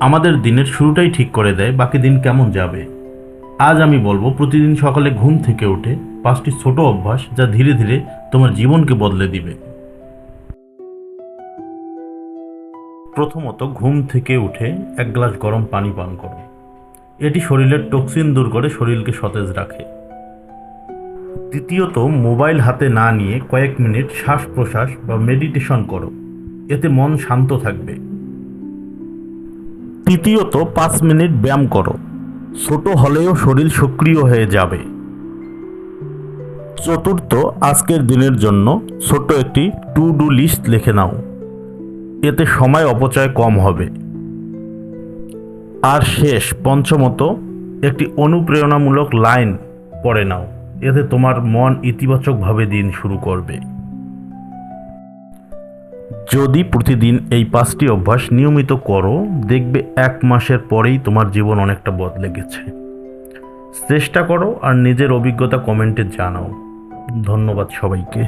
আমাদের দিনের শুরুটাই ঠিক করে দেয় বাকি দিন কেমন যাবে। আজ আমি বলবো প্রতিদিন সকালে ঘুম থেকে উঠে 5টি ছোট অভ্যাস যা ধীরে ধীরে তোমার জীবনকে বদলে দিবে। প্রথমত, ঘুম থেকে উঠে 1 গ্লাস গরম পানি পান করো। এটি শরীরের টক্সিন দূর করে শরীরকে সতেজ রাখে। দ্বিতীয়ত, মোবাইল হাতে না নিয়ে কয়েক মিনিট শ্বাস প্রশ্বাস বা মেডিটেশন করো। এতে মন শান্ত থাকবে। তৃতীয়ত, 5 মিনিট ব্যায়াম করো। ছোট হলেও শরীর সক্রিয় হয়ে যাবে। চতুর্থ, আজকের দিনের জন্য ছোট একটি টু ডু লিস্ট লিখে নাও। এতে সময় অপচয় কম হবে। আর শেষ, পঞ্চমত, একটি অনুপ্রেরণামূলক লাইন পড়ে নাও। এতে তোমার মন ইতিবাচকভাবে দিন শুরু করবে। যদি প্রতিদিন এই 5টি অভ্যাস নিয়মিত করো, দেখবে 1 মাসের পরেই তোমার জীবন অনেকটা বদলে গেছে। চেষ্টা করো আর নিজের অভিজ্ঞতা কমেন্টে জানাও। ধন্যবাদ সবাইকে।